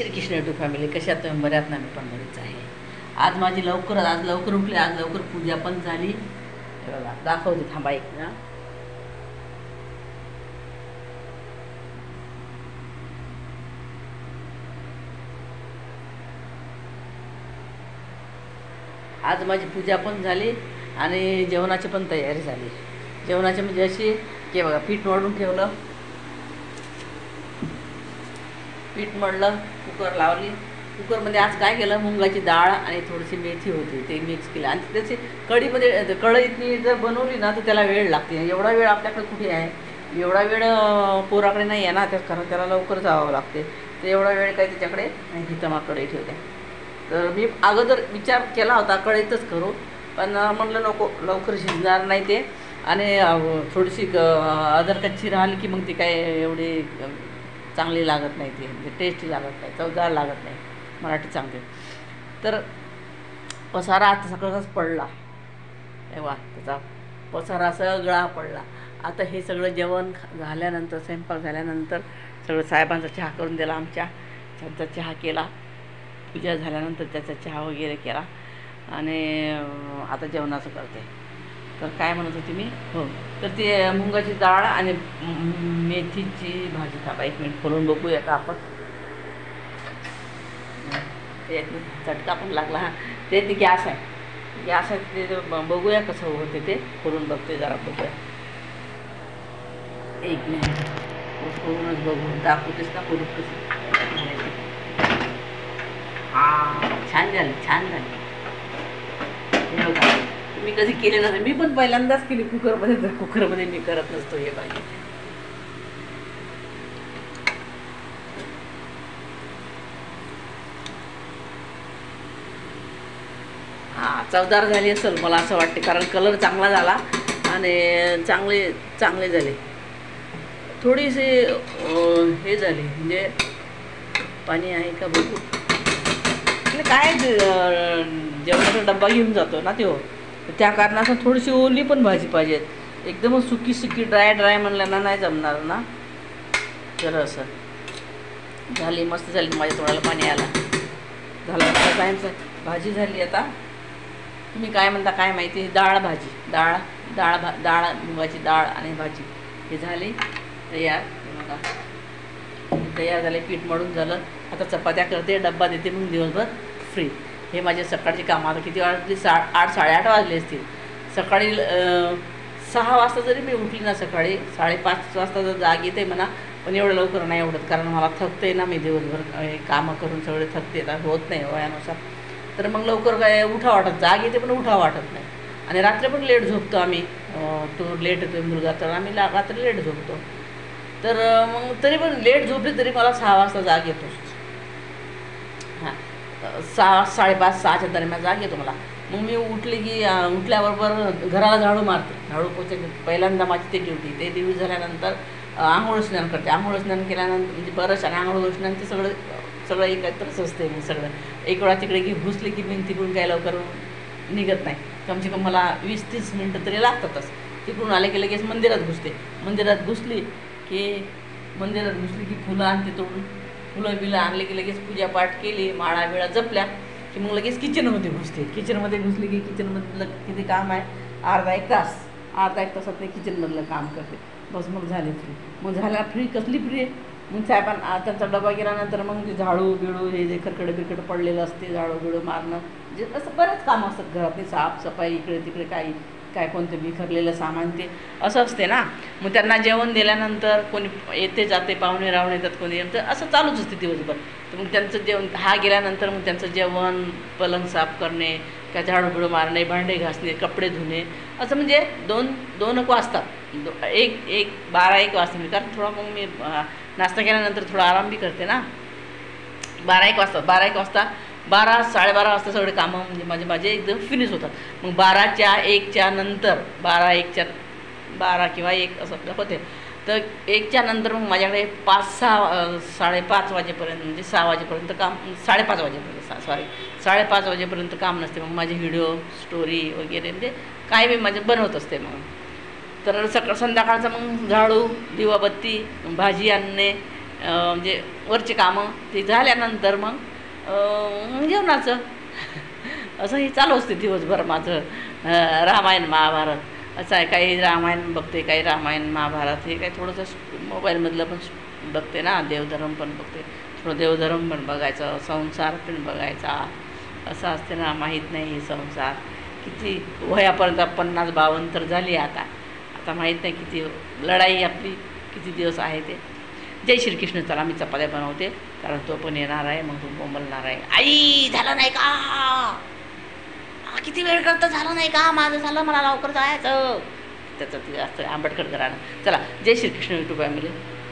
Shrikrishna YouTube family कशात तुम्ही बऱ्यात ना मी पण बरीच आहे. आज माझी आज लवकर उठले, आज लवकर पूजा पण झाली. हे बघा दाखवते, थांबा एक ना. आज माझी पूजा पण झाली आणि जेवणाची पण तयारी झाली. जेवणाची म्हणजे अशी की बघा पीठ मळून ठेवलं, पीठ मळलं, कुकर लावली. कुकरमध्ये आज काय केलं, मुंगाची डाळ आणि थोडीशी मेथी होती ते मिक्स केलं आणि त्याची कढीमध्ये कढईतनी जर बनवली ना तर त्याला वेळ लागते. एवढा वेळ आपल्याकडे कुठे आहे, एवढा वेळ पोराकडे नाही आहे ना, कारण त्याला लवकर जावं लागते. तर एवढा वेळ काही त्याच्याकडे नाही, तिथं मग कढई ठेवते. तर मी अगोदर विचार केला होता कढईतच करू, पण म्हटलं नको, लवकर शिजणार नाही ते आणि थोडीशी अदर कच्ची राहिली की मग ती काय एवढी चांगली लागत नाही, ती म्हणजे टेस्टी लागत नाही, चवदार लागत नाही, मराठी चांगली. तर पसारा आता सगळंच पडला, तेव्हा त्याचा पसारा सगळा पडला. आता हे सगळं जेवण झाल्यानंतर, स्वयंपाक झाल्यानंतर सगळं साहेबांचा चहा करून दिला, त्यांचा चहा केला, पूजा झाल्यानंतर त्याचा चहा वगैरे केला आणि आता जेवणाचं करते. तर काय म्हणत होती मी, हो, तर ते मुंगाची डाळ आणि मेथीची भाजी. थांबा एक मिनिट खोलून बघूया का आपण. ते चटका पण लागला. हा ते गॅस आहे, गॅस आहे, ते बघूया कसं होते, ते खोलून बघते, जरा बघूया. एक मिनिट खोलूनच बघू, दाखवतेस ना खोलून कसं. हां, छान झाली, छान झाली. हे बघा, मी कधी केले नसते, मी पण पहिल्यांदाच केली कुकरमध्ये. तर कुकरमध्ये मी करत नसतो हे भाजी. हां, चवदार झाली असेल मला असं वाटते, कारण कलर चांगला झाला आणि चांगले झाले. थोडीशी हे झाली, म्हणजे पाणी आहे का बघू. म्हणजे काय जेवणाचा डब्बा घेऊन जातो ना तो, त्या कारणानं थोडीशी ओली पण भाजी पाहिजे. एकदमच सुकी ड्राय म्हणलं ना नाही जमणार ना. तर असं झाली, मस्त झाली, माझ्या तोंडाला पाणी आला. झालं काय, भाजी झाली. आता तुम्ही काय म्हणता काय माहिती, डाळ मुगाची डाळ आणि भाजी हे झाली तयार. बघा तयार झाले, पीठ मळून झालं. आता चपात्या करते, डब्बा देते, मग दिवसभर फ्री. हे माझे सकाळची कामं. आता किती वाजली, 8 साडेआठ वाजले असतील. सकाळी 6 वाजता जरी मी उठली ना, सकाळी 5:30 वाजता जर जाग येते म्हणा, पण एवढं लवकर नाही उठत, कारण मला थकते ना, मी दिवसभर कामं करून सगळे थकते, होत नाही वयानुसार. तर मग लवकर काय उठा वाटत, जाग येते पण उठा वाटत नाही. आणि रात्री पण लेट झोपतो आम्ही. तो लेट येतो मुलगा, तर आम्ही रात्री लेट झोपतो. तर मग तरी पण लेट झोपली तरी मला 6 वाजता जाग येतो. हां, 6, 5:30, 6च्या दरम्यान जाग येतो मला. मग मी उठली की उठल्याबरोबर घराला झाडू मारते, झाडू पोछा. पहिल्यांदा माझी ते ड्युटी झाल्यानंतर आंघोळ स्नान करते. आंघोळ स्नान केल्यानंतर म्हणजे बरंच, आणि आंघोळ स्नान ते सगळं एकत्रच असते. मी सगळं एक वेळा तिकडे घुसले की मी तिकडून काय लवकर निघत नाही. कमसे कम मला 20-30 मिनटं तरी लागतातच. तिकडून आले की लगेच मंदिरात घुसते. मंदिरात घुसली की फुलं आणते तोडून, फुलं आणले की लगेच पूजापाठ केली, माळा बिळा जपल्या की मग लगेच किचनमध्ये घुसते. किचनमध्ये घुसली की किचनमधलं किती काम आहे, अर्धा एक तासात ते किचनमधलं काम करते. बस मग झाले फ्री. मग झाल्या फ्री, कसली फ्री आहे. मग साहेबांना त्यांचा डबा गेल्यानंतर मग ते झाडू बिडू हे जे खरकड पडलेलं असते, झाडू बिडू मारणं, म्हणजे असं बरेच कामं असतात घरातली, साफसफाई, इकडे तिकडे काय कोणतं बिखरलेलं सामान ते असं असते ना. मग त्यांना जेवण दिल्यानंतर कोणी येते जाते, पाहुणे रावणे येतात, कोणी येतं, असं चालूच असते दिवसभर. तर मग त्यांचं जेवण हा गेल्यानंतर मग त्यांचं जेवण, पलंग साफ करणे, काय झाडू बिडू मारणे, भांडे घासणे, कपडे धुणे, असं म्हणजे 2 वाजतात. 12-1 वाजता मी, कारण थोडा मग मी नाश्ता केल्यानंतर थोडा आराम बी करते ना. 12-1 वाजता 12-12:30 वाजता सगळे कामं म्हणजे माझे एकदम फिनिश होतात. मग 12च्या नंतर 12 किंवा 1 असं होते. तर 1च्या नंतर मग माझ्याकडे 5-6 वाजेपर्यंत, म्हणजे 6 वाजेपर्यंत काम, 5:30 वाजेपर्यंत, 5:30 वाजेपर्यंत काम नसते. मग माझे व्हिडिओ, स्टोरी वगैरे म्हणजे काय मी माझे बनवत असते. मग तर संध्याकाळचं मग झाडू, दिवाबत्ती, भाजी आणणे, म्हणजे वरची कामं ते झाल्यानंतर मग जेवणाचं असं हे चालू असते दिवसभर माझं. रामायण महाभारत असं आहे, काही रामायण बघते, काही रामायण महाभारत, हे काही थोडंसं मोबाईलमधलं पण बघते ना, देवधर्म पण बघते, थोडं देवधर्म पण बघायचं, संसार पण बघायचा. असं असते ना, माहीत नाही हे संसार किती वयापर्यंत 50-52 तर झाली आता माहीत नाही किती लढाई आपली किती दिवस आहे ते. जय श्रीकृष्ण. चला मी चपात्या बनवते, कारण तो पण येणार आहे, मग तो बोंबलणार आहे, आई झालं नाही का, किती वेळ करतं, झालं नाही का, माझं झालं, मला लवकर जायचं. त्याचं ते असतं आंबटखट घराणं. चला जय श्रीकृष्ण यूट्यूब फॅमिली.